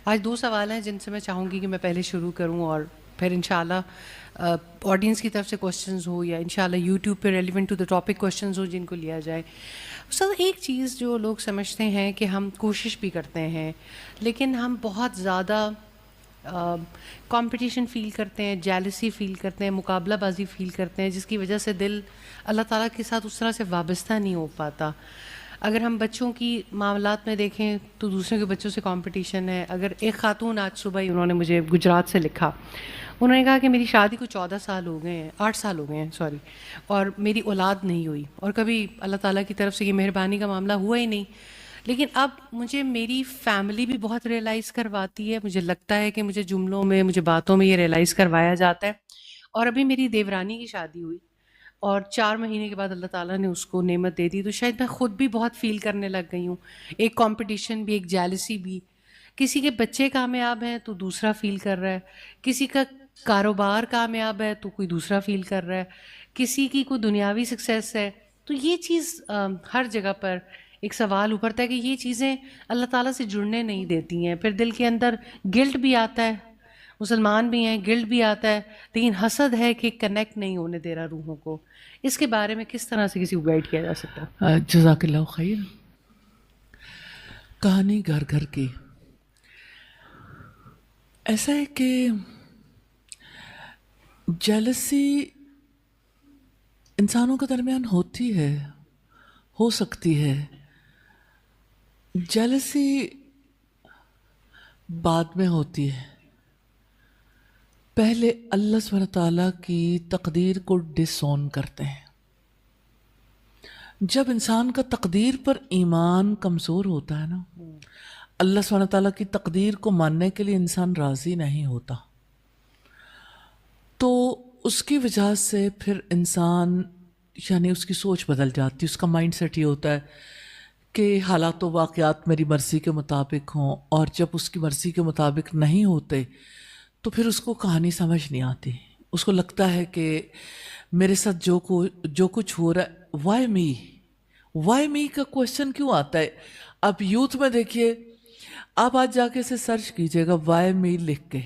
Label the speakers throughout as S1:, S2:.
S1: آج دو سوال ہیں جن سے میں چاہوں گی کہ میں پہلے شروع کروں اور پھر انشاءاللہ آڈینس کی طرف سے کوشچنز ہو یا انشاءاللہ یوٹیوب پہ relevant to the topic questions ہو جن کو لیا جائے. سر ایک چیز جو لوگ سمجھتے ہیں کہ ہم کوشش بھی کرتے ہیں لیکن ہم بہت زیادہ کمپٹیشن فیل کرتے ہیں, جیلسی فیل کرتے ہیں, مقابلہ بازی فیل کرتے ہیں, جس کی وجہ سے دل اللہ تعالیٰ کے ساتھ اس طرح سے وابستہ نہیں ہو پاتا. اگر ہم بچوں کی معاملات میں دیکھیں تو دوسروں کے بچوں سے کمپٹیشن ہے. اگر ایک خاتون آج صبح ہی انہوں نے مجھے گجرات سے لکھا, انہوں نے کہا کہ میری شادی کو 14 سال ہو گئے ہیں, 8 سال ہو گئے ہیں سوری, اور میری اولاد نہیں ہوئی اور کبھی اللہ تعالیٰ کی طرف سے یہ مہربانی کا معاملہ ہوا ہی نہیں. لیکن اب مجھے میری فیملی بھی بہت ریئلائز کرواتی ہے, مجھے لگتا ہے کہ مجھے جملوں میں, مجھے باتوں میں یہ ریئلائز کروایا جاتا ہے. اور ابھی میری دیورانی کی شادی ہوئی اور 4 مہینے کے بعد اللہ تعالیٰ نے اس کو نعمت دے دی, تو شاید میں خود بھی بہت فیل کرنے لگ گئی ہوں, ایک کمپٹیشن بھی, ایک جیلسی بھی. کسی کے بچے کامیاب ہیں تو دوسرا فیل کر رہا ہے, کسی کا کاروبار کامیاب ہے تو کوئی دوسرا فیل کر رہا ہے, کسی کی کوئی دنیاوی سکسیس ہے. تو یہ چیز ہر جگہ پر ایک سوال ابھرتا ہے کہ یہ چیزیں اللہ تعالیٰ سے جڑنے نہیں دیتی ہیں. پھر دل کے اندر گلٹ بھی آتا ہے, مسلمان بھی ہیں, گلٹ بھی آتا ہے, لیکن حسد ہے کہ کنیکٹ نہیں ہونے دے رہا روحوں کو. اس کے بارے میں کس طرح سے کسی کو گائیڈ کیا جا سکتا ہے؟
S2: جزاک اللہ خیر. کہانی گھر گھر کی ایسا ہے کہ جیلسی انسانوں کے درمیان ہوتی ہے, ہو سکتی ہے. جیلسی بعد میں ہوتی ہے, پہلے اللہ سبحانہ تعالیٰ کی تقدیر کو ڈس اون کرتے ہیں. جب انسان کا تقدیر پر ایمان کمزور ہوتا ہے نا, اللہ سبحانہ تعالیٰ کی تقدیر کو ماننے کے لیے انسان راضی نہیں ہوتا, تو اس کی وجہ سے پھر انسان یعنی اس کی سوچ بدل جاتی ہے. اس کا مائنڈ سیٹ یہ ہوتا ہے کہ حالات و واقعات میری مرضی کے مطابق ہوں, اور جب اس کی مرضی کے مطابق نہیں ہوتے تو پھر اس کو کہانی سمجھ نہیں آتی. اس کو لگتا ہے کہ میرے ساتھ جو کچھ ہو رہا ہے, وائی می کا کوشچن کیوں آتا ہے. اب یوتھ میں دیکھیے, آپ آج جا کے اسے سرچ کیجئے گا وائی می لکھ کے,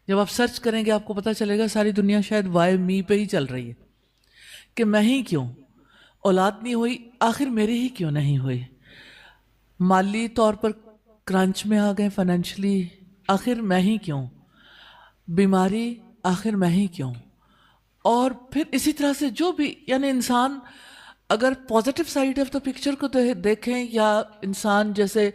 S2: جب آپ سرچ کریں گے آپ کو پتہ چلے گا ساری دنیا شاید وائی می پہ ہی چل رہی ہے کہ میں ہی کیوں, اولاد نہیں ہوئی آخر میری ہی کیوں نہیں ہوئی, مالی طور پر کرنچ میں آ گئے فائنینشلی آخر میں ہی کیوں, بیماری آخر میں ہی کیوں. اور پھر اسی طرح سے جو بھی یعنی انسان اگر positive side of the picture کو دیکھیں, یا انسان جیسے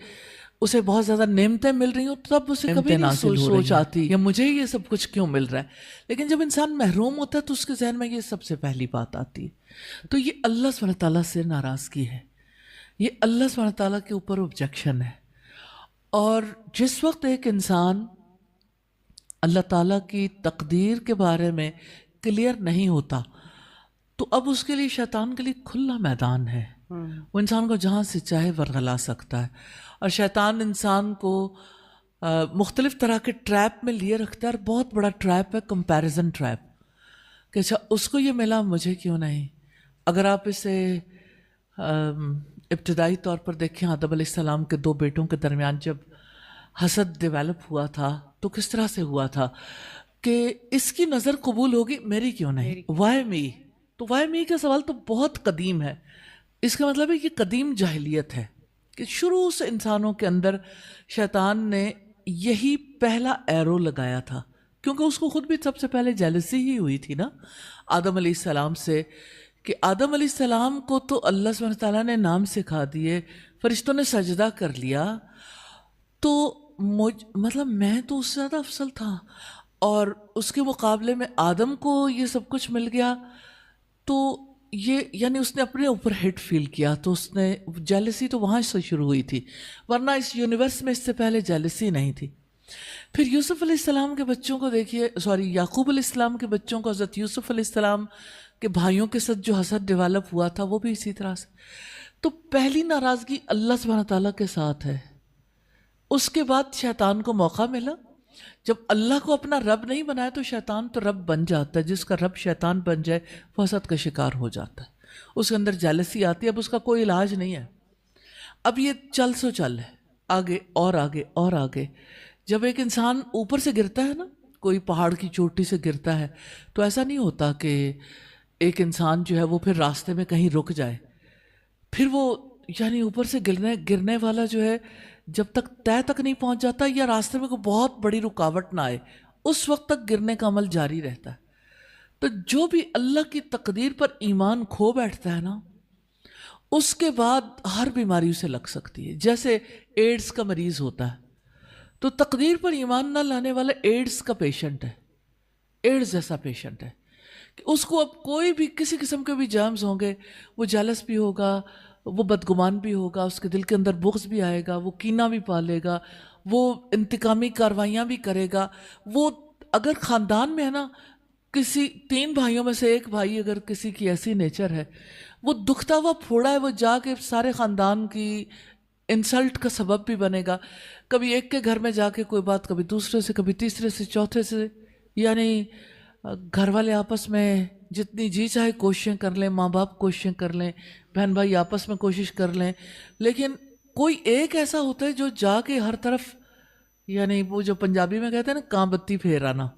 S2: اسے بہت زیادہ نعمتیں مل رہی ہوں تب اسے کبھی نہیں سوچ آتی یا مجھے یہ سب کچھ کیوں مل رہا ہے. لیکن جب انسان محروم ہوتا ہے تو اس کے ذہن میں یہ سب سے پہلی بات آتی ہے. تو یہ اللہ سبحانہ تعالیٰ سے ناراضگی ہے, یہ اللہ سبحانہ تعالیٰ کے اوپر آبجیکشن ہے. اور جس وقت ایک انسان اللہ تعالیٰ کی تقدیر کے بارے میں کلیئر نہیں ہوتا تو اب اس کے لیے شیطان کے لیے کھلا میدان ہے. وہ انسان کو جہاں سے چاہے ورغلا سکتا ہے, اور شیطان انسان کو مختلف طرح کے ٹریپ میں لیے رکھتا ہے. اور بہت بڑا ٹریپ ہے کمپیریزن ٹریپ, کہ اچھا اس کو یہ ملا مجھے کیوں نہیں. اگر آپ اسے ابتدائی طور پر دیکھیں, آدم علیہ السلام کے 2 بیٹوں کے درمیان جب حسد ڈیولپ ہوا تھا تو کس طرح سے ہوا تھا کہ اس کی نظر قبول ہوگی, میری کیوں نہیں, وائی می. تو وائی می کا سوال تو بہت قدیم ہے. اس کا مطلب ہے کہ قدیم جاہلیت ہے کہ شروع سے انسانوں کے اندر شیطان نے یہی پہلا ایرو لگایا تھا, کیونکہ اس کو خود بھی سب سے پہلے جیلسی ہی ہوئی تھی نا آدم علیہ السلام سے, کہ آدم علیہ السلام کو تو اللہ سبحانہ تعالیٰ نے نام سکھا دیے, فرشتوں نے سجدہ کر لیا, تو مطلب میں تو اس سے زیادہ افضل تھا, اور اس کے مقابلے میں آدم کو یہ سب کچھ مل گیا. تو یہ یعنی اس نے اپنے اوپر ہٹ فیل کیا, تو اس نے جیلسی تو وہاں سے شروع ہوئی تھی, ورنہ اس یونیورس میں اس سے پہلے جیلسی نہیں تھی. پھر یوسف علیہ السلام کے بچوں کو دیکھیے, یعقوب علیہ السلام کے بچوں کو, حضرت یوسف علیہ السلام کے بھائیوں کے ساتھ جو حسد ڈیولپ ہوا تھا وہ بھی اسی طرح سے. تو پہلی ناراضگی اللہ سبحانہ تعالیٰ کے ساتھ ہے. اس کے بعد شیطان کو موقع ملا, جب اللہ کو اپنا رب نہیں بنایا تو شیطان تو رب بن جاتا ہے. جس کا رب شیطان بن جائے وہ حسد کا شکار ہو جاتا ہے, اس کے اندر جیلسی آتی ہے. اب اس کا کوئی علاج نہیں ہے, اب یہ چل ہے, آگے اور آگے اور آگے. جب ایک انسان اوپر سے گرتا ہے نا، کوئی پہاڑ کی چوٹی سے گرتا ہے، تو ایسا نہیں ہوتا کہ ایک انسان جو ہے وہ پھر راستے میں کہیں رک جائے. پھر وہ یعنی اوپر سے گرنے والا جو ہے جب تک طے تک نہیں پہنچ جاتا یا راستے میں کوئی بہت بڑی رکاوٹ نہ آئے، اس وقت تک گرنے کا عمل جاری رہتا ہے. تو جو بھی اللہ کی تقدیر پر ایمان کھو بیٹھتا ہے نا، اس کے بعد ہر بیماری اسے لگ سکتی ہے. جیسے ایڈز کا مریض ہوتا ہے تو تقدیر پر ایمان نہ لانے والا ایڈز کا پیشنٹ ہے، ایڈز جیسا پیشنٹ ہے کہ اس کو اب کوئی بھی کسی قسم کے بھی جرمز ہوں گے، وہ جالس بھی ہوگا، وہ بدگمان بھی ہوگا، اس کے دل کے اندر بغض بھی آئے گا، وہ کینہ بھی پالے گا، وہ انتقامی کاروائیاں بھی کرے گا. وہ اگر خاندان میں ہے نا، کسی 3 بھائیوں میں سے ایک بھائی اگر کسی کی ایسی نیچر ہے، وہ دکھتا ہوا پھوڑا ہے، وہ جا کے سارے خاندان کی انسلٹ کا سبب بھی بنے گا. کبھی ایک کے گھر میں جا کے کوئی بات، کبھی دوسرے سے، کبھی تیسرے سے، چوتھے سے. یعنی گھر والے آپس میں جتنی جی چاہے کوششیں کر لیں، ماں باپ کوششیں کر لیں، بہن بھائی آپس میں کوشش کر لیں، لیکن کوئی ایک ایسا ہوتا ہے جو جا کے ہر طرف، یعنی وہ جو پنجابی میں کہتے ہیں نا کاں بتی پھیرانا،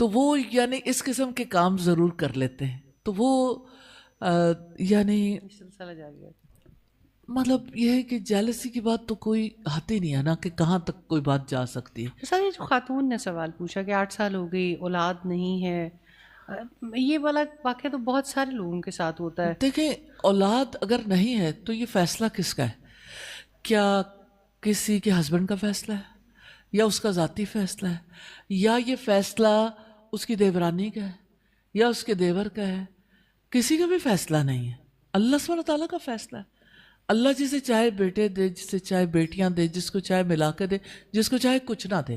S2: تو وہ یعنی اس قسم کے کام ضرور کر لیتے ہیں. تو وہ یعنی
S1: سلسلہ جاری ہے.
S2: مطلب یہ ہے کہ جیلسی کی بات تو کوئی آتی نہیں ہے نا کہ کہاں تک کوئی بات جا سکتی ہے.
S1: سر یہ جو خاتون نے سوال پوچھا کہ 8 سال ہو گئی اولاد نہیں ہے، یہ والا واقعہ تو بہت سارے لوگوں کے ساتھ ہوتا ہے.
S2: دیکھیں، اولاد اگر نہیں ہے تو یہ فیصلہ کس کا ہے؟ کیا کسی کے ہسبینڈ کا فیصلہ ہے، یا اس کا ذاتی فیصلہ ہے، یا یہ فیصلہ اس کی دیورانی کا ہے، یا اس کے دیور کا ہے؟ کسی کا بھی فیصلہ نہیں ہے، اللہ سبحانہ تعالیٰ کا فیصلہ ہے. اللہ جسے چاہے بیٹے دے، جسے چاہے بیٹیاں دے، جس کو چاہے ملا کے دے، جس کو چاہے کچھ نہ دے.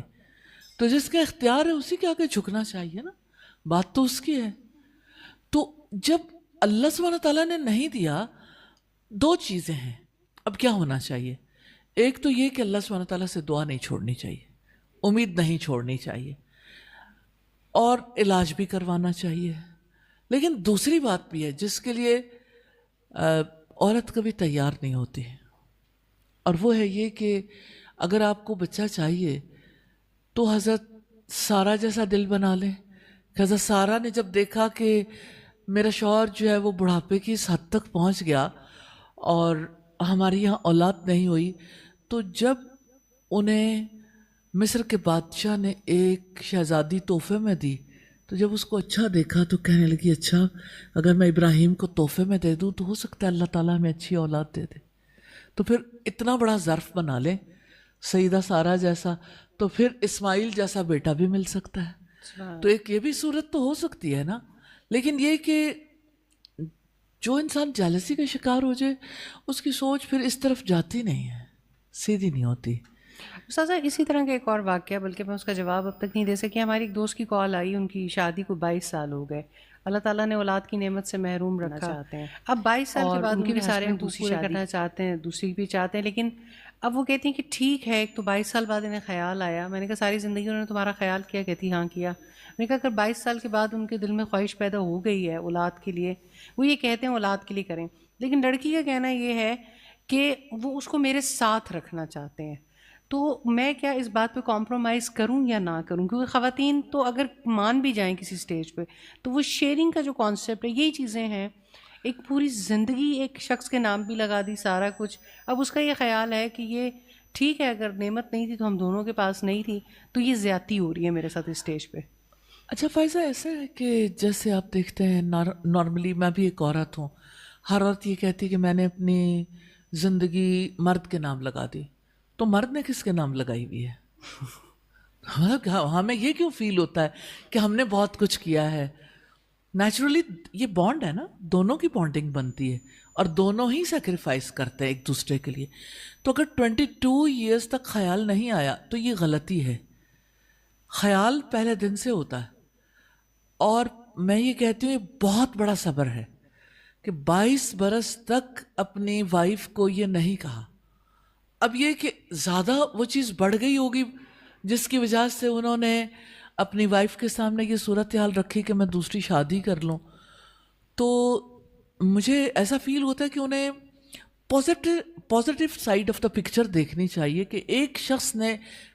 S2: تو جس کا اختیار ہے اسی کے آگے جھکنا چاہیے نا، بات تو اس کی ہے. تو جب اللہ سبحانہ تعالیٰ نے نہیں دیا، 2 چیزیں ہیں. اب کیا ہونا چاہیے؟ ایک تو یہ کہ اللہ سبحانہ تعالیٰ سے دعا نہیں چھوڑنی چاہیے، امید نہیں چھوڑنی چاہیے، اور علاج بھی کروانا چاہیے. لیکن دوسری بات بھی ہے جس کے لیے عورت کبھی تیار نہیں ہوتی، اور وہ ہے یہ کہ اگر آپ کو بچہ چاہیے تو حضرت سارہ جیسا دل بنا لیں. حضرت سارہ نے جب دیکھا کہ میرا شوہر جو ہے وہ بڑھاپے کی اس حد تک پہنچ گیا اور ہماری یہاں اولاد نہیں ہوئی، تو جب انہیں مصر کے بادشاہ نے ایک شہزادی تحفے میں دی، تو جب اس کو اچھا دیکھا تو کہنے لگی اچھا اگر میں ابراہیم کو تحفے میں دے دوں تو ہو سکتا ہے اللہ تعالیٰ ہمیں اچھی اولاد دے دے. تو پھر اتنا بڑا ظرف بنا لیں سیدہ سارہ جیسا، تو پھر اسماعیل جیسا بیٹا بھی مل سکتا ہے. تو ایک یہ بھی صورت تو ہو سکتی ہے نا. لیکن یہ کہ جو انسان جیلسی کا شکار ہو جائے، اس کی سوچ پھر اس طرف جاتی نہیں ہے، سیدھی نہیں ہوتی.
S1: استاذہ اسی طرح کا ایک اور واقعہ، بلکہ میں اس کا جواب اب تک نہیں دے سکی. ہماری ایک دوست کی کال آئی، ان کی شادی کو 22 سال ہو گئے، اللہ تعالیٰ نے اولاد کی نعمت سے محروم رکھنا چاہتے ہیں. اب 22 سال کے بعد ان کے بھی سارے دوسری پورے کرنا چاہتے ہیں، دوسری بھی چاہتے ہیں. لیکن اب وہ کہتی ہیں کہ ٹھیک ہے، ایک تو 22 سال بعد انہیں خیال آیا. میں نے کہا ساری زندگی انہوں نے تمہارا خیال کیا؟ کہتی ہاں کیا. میں نے کہا اگر 22 سال کے بعد ان کے دل میں خواہش پیدا ہو گئی ہے اولاد کے لیے، وہ یہ کہتے ہیں اولاد کے لیے کریں، لیکن لڑکی کا کہنا یہ ہے کہ وہ اس کو میرے ساتھ رکھنا چاہتے ہیں، تو میں کیا اس بات پہ کمپرومائز کروں یا نہ کروں؟ کیونکہ خواتین تو اگر مان بھی جائیں کسی سٹیج پہ، تو وہ شیئرنگ کا جو کانسیپٹ ہے، یہی چیزیں ہیں. ایک پوری زندگی ایک شخص کے نام بھی لگا دی، سارا کچھ. اب اس کا یہ خیال ہے کہ یہ ٹھیک ہے، اگر نعمت نہیں تھی تو ہم دونوں کے پاس نہیں تھی، تو یہ زیادتی ہو رہی ہے میرے ساتھ اس سٹیج پہ.
S2: اچھا فائزہ، ایسا ہے کہ جیسے آپ دیکھتے ہیں نارملی، میں بھی ایک عورت ہوں، ہر عورت یہ کہتی ہے کہ میں نے اپنی زندگی مرد کے نام لگا دی. تو مرد نے کس کے نام لگائی ہوئی ہے؟ ہمیں یہ کیوں فیل ہوتا ہے کہ ہم نے بہت کچھ کیا ہے؟ نیچرلی یہ بانڈ ہے نا، دونوں کی بانڈنگ بنتی ہے اور دونوں ہی سیکریفائس کرتے ہیں ایک دوسرے کے لیے. تو اگر 22 ایئرس تک خیال نہیں آیا تو یہ غلطی ہے. خیال پہلے دن سے ہوتا ہے، اور میں یہ کہتی ہوں یہ بہت بڑا صبر ہے کہ 22 برس تک اپنی وائف کو یہ نہیں کہا. اب یہ کہ زیادہ وہ چیز بڑھ گئی ہوگی جس کی وجہ سے انہوں نے اپنی وائف کے سامنے یہ صورتحال رکھی کہ میں دوسری شادی کر لوں. تو مجھے ایسا فیل ہوتا ہے کہ انہیں positive side of the picture دیکھنی چاہیے کہ ایک شخص نے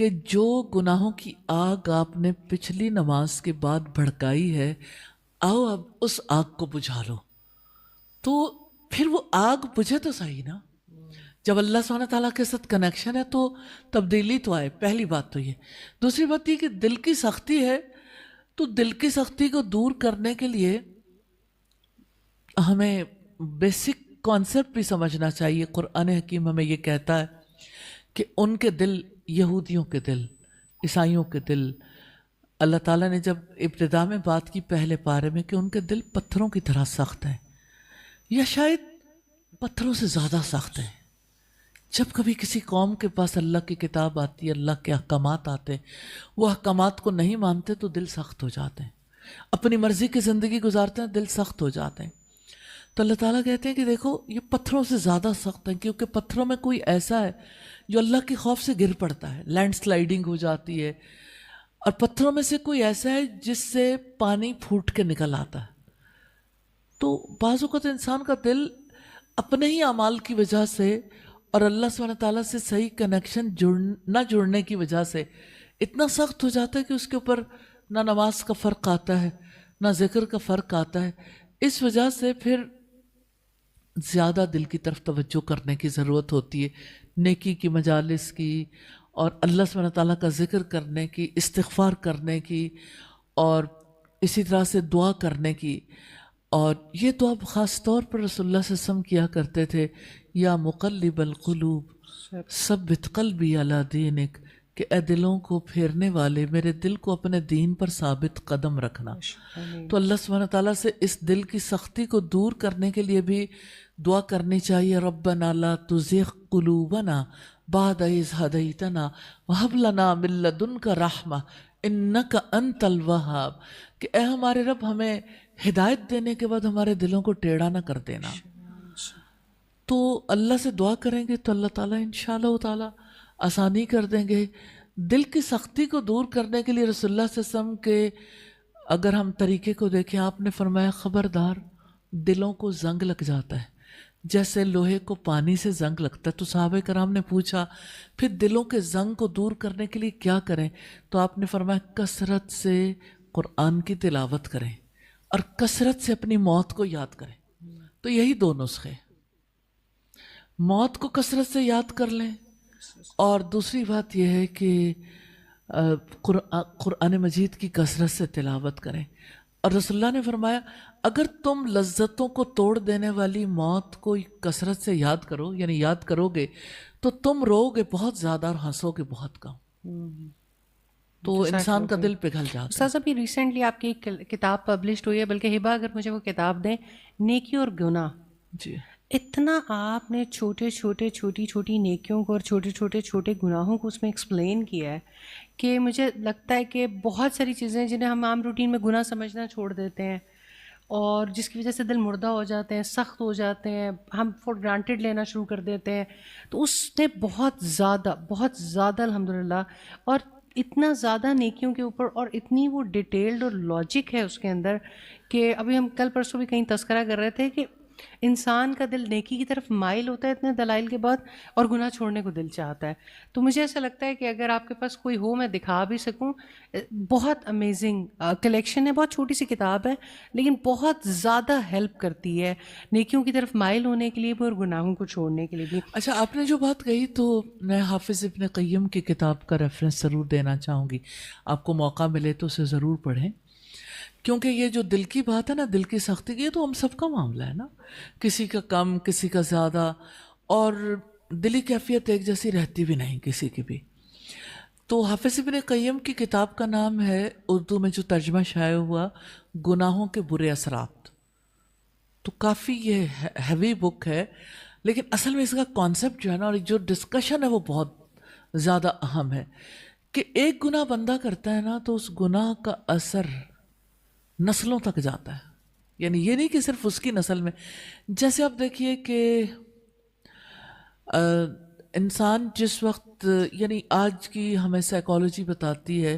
S2: کہ جو گناہوں کی آگ آپ نے پچھلی نماز کے بعد بھڑکائی ہے، آؤ اب اس آگ کو بجھا لو. تو پھر وہ آگ بجھے تو صحیح نا. جب اللہ سبحانہ تعالیٰ کے ساتھ کنیکشن ہے تو تبدیلی تو آئے. پہلی بات تو یہ. دوسری بات یہ کہ دل کی سختی ہے تو دل کی سختی کو دور کرنے کے لیے ہمیں بیسک کانسیپٹ بھی سمجھنا چاہیے. قرآن حکیم ہمیں یہ کہتا ہے کہ ان کے دل، یہودیوں کے دل، عیسائیوں کے دل، اللہ تعالیٰ نے جب ابتدا میں بات کی پہلے پارے میں کہ ان کے دل پتھروں کی طرح سخت ہیں، یا شاید پتھروں سے زیادہ سخت ہیں. جب کبھی کسی قوم کے پاس اللہ کی کتاب آتی ہے، اللہ کے احکامات آتے ہیں، وہ احکامات کو نہیں مانتے تو دل سخت ہو جاتے ہیں. اپنی مرضی کی زندگی گزارتے ہیں، دل سخت ہو جاتے ہیں. تو اللہ تعالیٰ کہتے ہیں کہ دیکھو یہ پتھروں سے زیادہ سخت ہیں، کیونکہ پتھروں میں کوئی ایسا ہے جو اللہ کے خوف سے گر پڑتا ہے، لینڈ سلائیڈنگ ہو جاتی ہے. اور پتھروں میں سے کوئی ایسا ہے جس سے پانی پھوٹ کے نکل آتا ہے. تو بعض اوقات انسان کا دل اپنے ہی اعمال کی وجہ سے اور اللہ سبحانہ تعالیٰ سے صحیح کنیکشن نہ جڑنے کی وجہ سے اتنا سخت ہو جاتا ہے کہ اس کے اوپر نہ نماز کا فرق آتا ہے، نہ ذکر کا فرق آتا ہے. اس وجہ سے پھر زیادہ دل کی طرف توجہ کرنے کی ضرورت ہوتی ہے، نیکی کی مجالس کی، اور اللہ سبحانہ تعالیٰ کا ذکر کرنے کی، استغفار کرنے کی، اور اسی طرح سے دعا کرنے کی. اور یہ دعا خاص طور پر رسول اللہ صلی اللہ علیہ وسلم کیا کرتے تھے، یا مقلب القلوب ثبت قلبی علی دینک، کہ اے دلوں کو پھیرنے والے میرے دل کو اپنے دین پر ثابت قدم رکھنا. تو اللہ سبحانہ تعالیٰ سے اس دل کی سختی کو دور کرنے کے لیے بھی دعا کرنی چاہیے. ربنا لا تزغ قلوبنا بعد اذ ہدیتنا وہب لنا من لدنک رحمہ انک انت الوہاب، کہ اے ہمارے رب ہمیں ہدایت دینے کے بعد ہمارے دلوں کو ٹیڑھا نہ کر دینا. تو اللہ سے دعا کریں گے تو اللہ تعالیٰ انشاءاللہ تعالیٰ آسانی کر دیں گے. دل کی سختی کو دور کرنے کے لیے رسول اللہ صلی اللہ علیہ وسلم کے اگر ہم طریقے کو دیکھیں، آپ نے فرمایا خبردار دلوں کو زنگ لگ جاتا ہے جیسے لوہے کو پانی سے زنگ لگتا ہے. تو صحابہ کرام نے پوچھا پھر دلوں کے زنگ کو دور کرنے کے لیے کیا کریں؟ تو آپ نے فرمایا کثرت سے قرآن کی تلاوت کریں اور کثرت سے اپنی موت کو یاد کریں. تو یہی دو نسخے، موت کو کثرت سے یاد کر لیں، اور دوسری بات یہ ہے کہ قرآن مجید کی کثرت سے تلاوت کریں. اور رسول اللہ نے فرمایا اگر تم لذتوں کو توڑ دینے والی موت کو کثرت سے یاد کرو، یعنی یاد کرو گے، تو تم رو گے بہت زیادہ اور ہنسو گے بہت کم. تو انسان کا دل پگھل جاتا ہے.
S1: استاذ ابھی ریسنٹلی آپ کی ایک کتاب پبلشڈ ہوئی ہے، بلکہ ہبا اگر مجھے وہ کتاب دیں، نیکی اور گناہ.
S2: جی،
S1: اتنا آپ نے چھوٹی چھوٹی نیکیوں کو اور چھوٹے گناہوں کو اس میں ایکسپلین کیا ہے کہ مجھے لگتا ہے کہ بہت ساری چیزیں جنہیں ہم عام روٹین میں گناہ سمجھنا چھوڑ دیتے ہیں اور جس کی وجہ سے دل مردہ ہو جاتے ہیں، سخت ہو جاتے ہیں، ہم فور گرانٹیڈ لینا شروع کر دیتے ہیں. تو اس نے بہت زیادہ الحمدللہ، اور اتنا زیادہ نیکیوں کے اوپر، اور اتنی وہ ڈیٹیلڈ اور لاجک ہے اس کے اندر کہ ابھی ہم کل پرسوں بھی کہیں تذکرہ کر رہے تھے کہ انسان کا دل نیکی کی طرف مائل ہوتا ہے اتنے دلائل کے بعد، اور گناہ چھوڑنے کو دل چاہتا ہے. تو مجھے ایسا لگتا ہے کہ اگر آپ کے پاس کوئی ہو، میں دکھا بھی سکوں، بہت امیزنگ کلیکشن ہے، بہت چھوٹی سی کتاب ہے لیکن بہت زیادہ ہیلپ کرتی ہے نیکیوں کی طرف مائل ہونے کے لیے بھی اور گناہوں کو چھوڑنے کے لیے بھی.
S2: اچھا، آپ نے جو بات کہی تو میں حافظ ابن قیم کی کتاب کا ریفرنس ضرور دینا چاہوں گی. آپ کو موقع ملے تو اسے ضرور پڑھیں، کیونکہ یہ جو دل کی بات ہے نا، دل کی سختی کی، یہ تو ہم سب کا معاملہ ہے نا، کسی کا کم کسی کا زیادہ، اور دلی کیفیت ایک جیسی رہتی بھی نہیں کسی کی بھی. تو حافظ ابن قیم کی کتاب کا نام ہے اردو میں جو ترجمہ شائع ہوا گناہوں کے برے اثرات. تو کافی یہ ہیوی بک ہے، لیکن اصل میں اس کا کانسیپٹ جو ہے نا اور جو ڈسکشن ہے وہ بہت زیادہ اہم ہے کہ ایک گناہ بندہ کرتا ہے نا تو اس گناہ کا اثر نسلوں تک جاتا ہے. یعنی یہ نہیں کہ صرف اس کی نسل میں، جیسے آپ دیکھیے کہ انسان جس وقت، یعنی آج کی ہمیں سائیکالوجی بتاتی ہے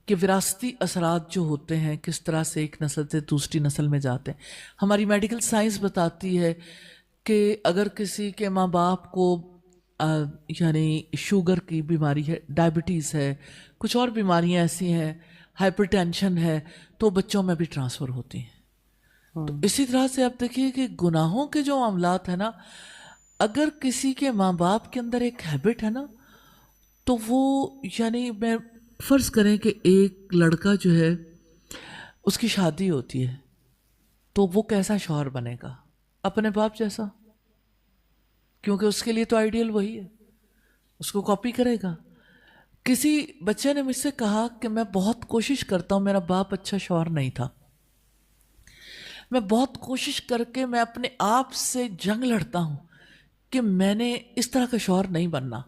S2: کہ وراثتی اثرات جو ہوتے ہیں کس طرح سے ایک نسل سے دوسری نسل میں جاتے ہیں. ہماری میڈیکل سائنس بتاتی ہے کہ اگر کسی کے ماں باپ کو یعنی شوگر کی بیماری ہے, ڈائبٹیز ہے, کچھ اور بیماریاں ایسی ہیں, ہائپر ٹینشن ہے, تو بچوں میں بھی ٹرانسفر ہوتی ہیں. تو اسی طرح سے آپ دیکھیے کہ گناہوں کے جو معاملات ہیں نا, اگر کسی کے ماں باپ کے اندر ایک ہیبٹ ہے نا, تو وہ یعنی میں فرض کریں کہ ایک لڑکا جو ہے اس کی شادی ہوتی ہے, تو وہ کیسا شوہر بنے گا؟ اپنے باپ جیسا, کیونکہ اس کے لیے تو آئیڈیل وہی ہے, اس کو کاپی کرے گا. کسی بچے نے مجھ سے کہا کہ میں بہت کوشش کرتا ہوں, میرا باپ اچھا شوہر نہیں تھا, میں بہت کوشش کر کے میں اپنے آپ سے جنگ لڑتا ہوں کہ میں نے اس طرح کا شوہر نہیں بننا.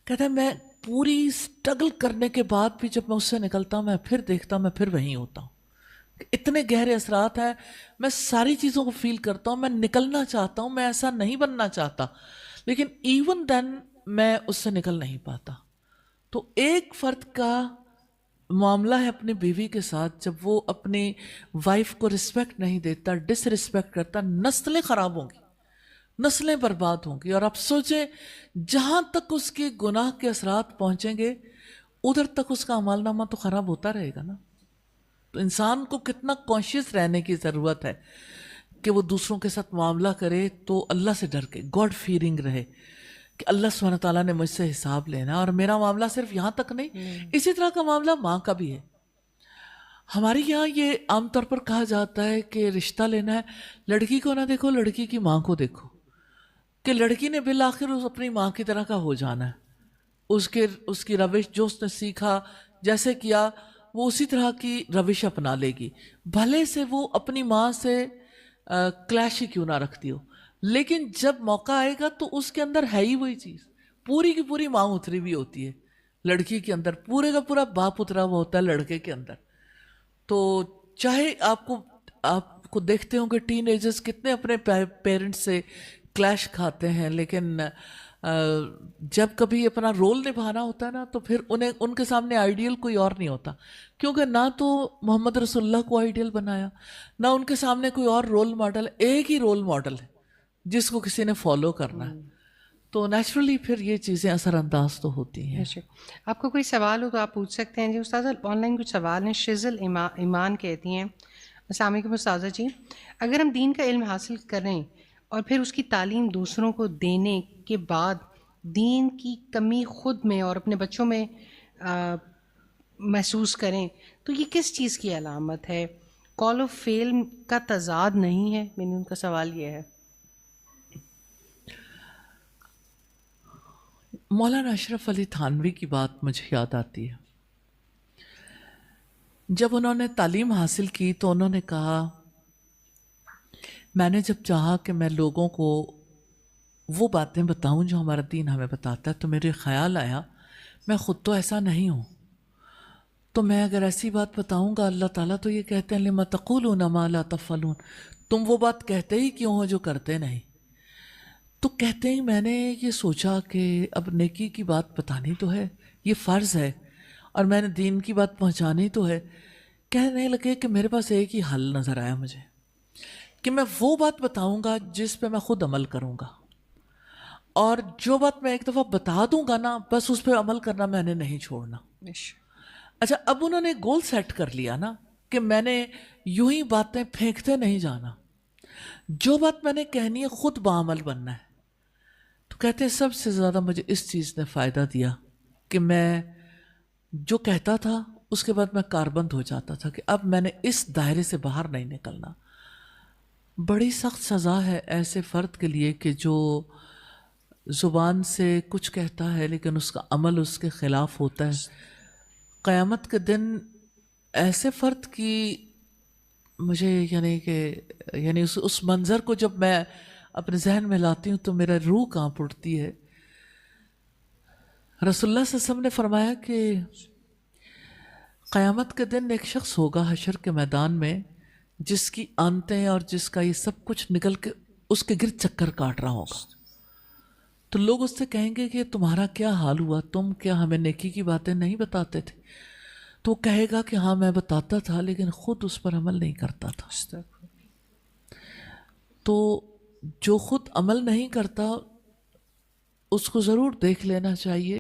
S2: کہتا ہے میں پوری سٹرگل کرنے کے بعد بھی جب میں اس سے نکلتا ہوں, میں پھر دیکھتا ہوں میں پھر وہیں ہوتا ہوں. اتنے گہرے اثرات ہیں, میں ساری چیزوں کو فیل کرتا ہوں, میں نکلنا چاہتا ہوں, میں ایسا نہیں بننا چاہتا, لیکن ایون دین میں اس سے نکل نہیں پاتا. تو ایک فرد کا معاملہ ہے اپنی بیوی کے ساتھ, جب وہ اپنی وائف کو رسپیکٹ نہیں دیتا, ڈس رسپیکٹ کرتا, نسلیں خراب ہوں گی, نسلیں برباد ہوں گی. اور آپ سوچیں جہاں تک اس کے گناہ کے اثرات پہنچیں گے ادھر تک اس کا عمل نامہ تو خراب ہوتا رہے گا نا. تو انسان کو کتنا کانشیس رہنے کی ضرورت ہے کہ وہ دوسروں کے ساتھ معاملہ کرے تو اللہ سے ڈر کے, گاڈ فیئرنگ رہے کہ اللہ سبحانہ تعالیٰ نے مجھ سے حساب لینا, اور میرا معاملہ صرف یہاں تک نہیں, اسی طرح کا معاملہ ماں کا بھی ہے. ہمارے یہاں یہ عام طور پر کہا جاتا ہے کہ رشتہ لینا ہے, لڑکی کو نہ دیکھو, لڑکی کی ماں کو دیکھو, کہ لڑکی نے بالآخر اپنی ماں کی طرح کا ہو جانا ہے. اس کی روش جو اس نے سیکھا, جیسے کیا, وہ اسی طرح کی روش اپنا لے گی, بھلے سے وہ اپنی ماں سے کلیش ہی کیوں نہ رکھتی ہو. لیکن جب موقع آئے گا تو اس کے اندر ہے ہی وہی چیز, پوری کی پوری ماں اتری ہوئی ہوتی ہے لڑکی کے اندر, پورے کا پورا باپ اترا ہوا ہوتا ہے لڑکے کے اندر. تو چاہے آپ کو دیکھتے ہوں کہ ٹین ایجرز کتنے اپنے پیرنٹس سے کلیش کھاتے ہیں, لیکن جب کبھی اپنا رول نبھانا ہوتا ہے نا تو پھر ان کے سامنے آئیڈیل کوئی اور نہیں ہوتا, کیونکہ نہ تو محمد رسول اللہ کو آئیڈیل بنایا, نہ ان کے سامنے کوئی اور رول ماڈل, ایک ہی رول ماڈل ہے جس کو کسی نے فالو کرنا ہے. تو نیچرلی پھر یہ چیزیں اثر انداز تو ہوتی ہیں.
S1: آپ کو کوئی سوال ہو تو آپ پوچھ سکتے ہیں جی. استاذہ آن لائن کچھ سوال ہیں. شزل ایمان کہتی ہیں, السلام علیکم استاذہ جی, اگر ہم دین کا علم حاصل کریں اور پھر اس کی تعلیم دوسروں کو دینے کے بعد دین کی کمی خود میں اور اپنے بچوں میں محسوس کریں تو یہ کس چیز کی علامت ہے؟ کال آف فیل کا تضاد نہیں ہے؟ میں نے ان کا سوال یہ ہے.
S2: مولانا اشرف علی تھانوی کی بات مجھے یاد آتی ہے. جب انہوں نے تعلیم حاصل کی تو انہوں نے کہا, میں نے جب چاہا کہ میں لوگوں کو وہ باتیں بتاؤں جو ہمارا دین ہمیں بتاتا ہے, تو میرے خیال آیا میں خود تو ایسا نہیں ہوں, تو میں اگر ایسی بات بتاؤں گا, اللہ تعالیٰ تو یہ کہتے ہیں لما تقولون ما لا تفعلون, تم وہ بات کہتے ہی کیوں ہو جو کرتے نہیں. تو کہتے ہی میں نے یہ سوچا کہ اب نیکی کی بات بتانی تو ہے, یہ فرض ہے, اور میں نے دین کی بات پہنچانی تو ہے. کہنے لگے کہ میرے پاس ایک ہی حل نظر آیا مجھے, کہ میں وہ بات بتاؤں گا جس پہ میں خود عمل کروں گا, اور جو بات میں ایک دفعہ بتا دوں گا نا بس اس پہ عمل کرنا میں نے نہیں چھوڑنا. اچھا, اب انہوں نے گول سیٹ کر لیا نا کہ میں نے یوں ہی باتیں پھینکتے نہیں جانا, جو بات میں نے کہنی ہے خود بعمل بننا ہے. تو کہتے ہیں سب سے زیادہ مجھے اس چیز نے فائدہ دیا کہ میں جو کہتا تھا اس کے بعد میں کاربند ہو جاتا تھا کہ اب میں نے اس دائرے سے باہر نہیں نکلنا. بڑی سخت سزا ہے ایسے فرد کے لیے کہ جو زبان سے کچھ کہتا ہے لیکن اس کا عمل اس کے خلاف ہوتا ہے. قیامت کے دن ایسے فرد کی مجھے یعنی اس منظر کو جب میں اپنے ذہن میں لاتی ہوں تو میرا روح کانپ اٹھتی ہے. رسول اللہ صلی اللہ علیہ وسلم نے فرمایا کہ قیامت کے دن ایک شخص ہوگا حشر کے میدان میں جس کی آنتیں اور جس کا یہ سب کچھ نکل کے اس کے گرد چکر کاٹ رہا ہوگا. تو لوگ اس سے کہیں گے کہ تمہارا کیا حال ہوا, تم کیا ہمیں نیکی کی باتیں نہیں بتاتے تھے؟ تو وہ کہے گا کہ ہاں میں بتاتا تھا لیکن خود اس پر عمل نہیں کرتا تھا. تو جو خود عمل نہیں کرتا اس کو ضرور دیکھ لینا چاہیے.